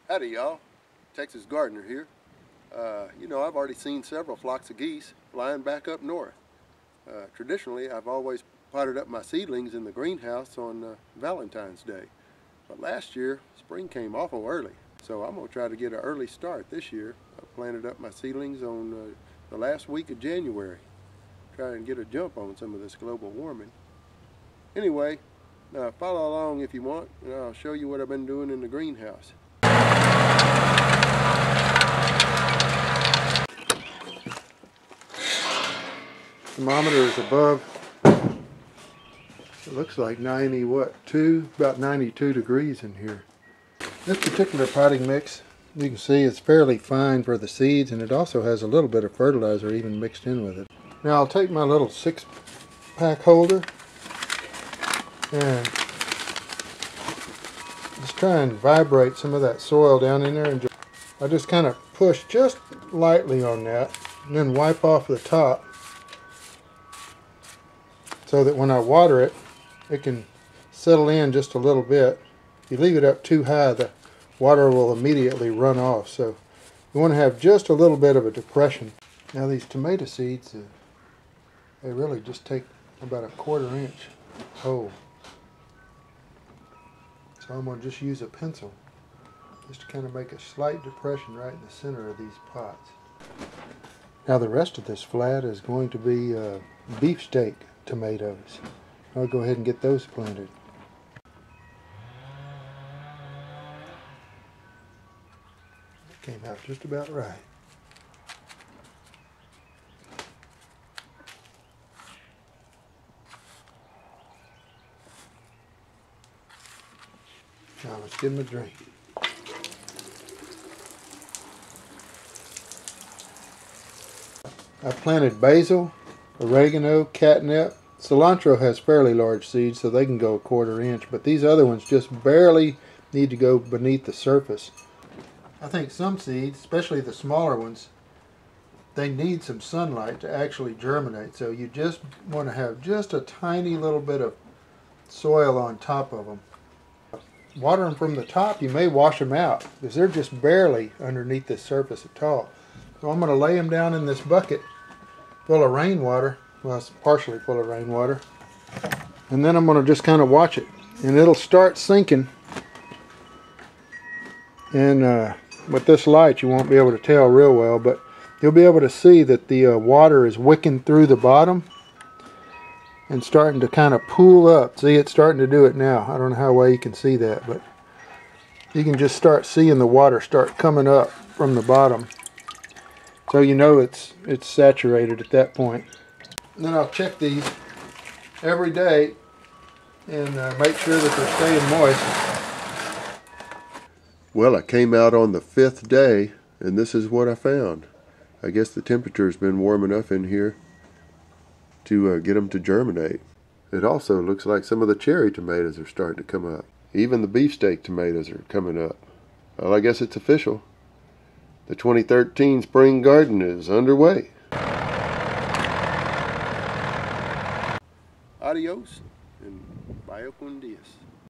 Howdy y'all, Texas Gardener here. I've already seen several flocks of geese flying back up north. Traditionally, I've always potted up my seedlings in the greenhouse on Valentine's Day. But last year, spring came awful early, so I'm going to try to get an early start this year. I planted up my seedlings on the last week of January. Try and get a jump on some of this global warming. Anyway, follow along if you want, and I'll show you what I've been doing in the greenhouse. Thermometer is above, it looks like about 92 degrees in here. This particular potting mix, you can see it's fairly fine for the seeds, and it also has a little bit of fertilizer even mixed in with it. Now I'll take my little 6-pack holder and just try and vibrate some of that soil down in there, and I just kind of push just lightly on that and then wipe off the top, so that when I water it, it can settle in just a little bit. If you leave it up too high, the water will immediately run off. So you want to have just a little bit of a depression. Now these tomato seeds, they really just take about a 1/4 inch hole. So I'm going to just use a pencil just to kind of make a slight depression right in the center of these pots. Now the rest of this flat is going to be beefsteak tomatoes. I'll go ahead and get those planted. Came out just about right. Now let's give them a drink. I planted basil, oregano, catnip. Cilantro has fairly large seeds, so they can go a 1/4 inch, but these other ones just barely need to go beneath the surface. I think some seeds, especially the smaller ones, they need some sunlight to actually germinate, so you just want to have just a tiny little bit of soil on top of them. Water them from the top, you may wash them out, because they're just barely underneath the surface at all. So I'm going to lay them down in this bucket full of rainwater. Well, it's partially full of rainwater. And then I'm going to just kind of watch it. And it'll start sinking. And with this light you won't be able to tell real well, but you'll be able to see that the water is wicking through the bottom and starting to kind of pool up. See, it's starting to do it now. I don't know how well you can see that, but you can just start seeing the water start coming up from the bottom. So you know it's saturated at that point. And then I'll check these every day and make sure that they're staying moist. Well, I came out on the 5th day and this is what I found. I guess the temperature's been warm enough in here to get them to germinate. It also looks like some of the cherry tomatoes are starting to come up. Even the beefsteak tomatoes are coming up. Well, I guess it's official. The 2013 spring garden is underway. Adios and vaya con Dios.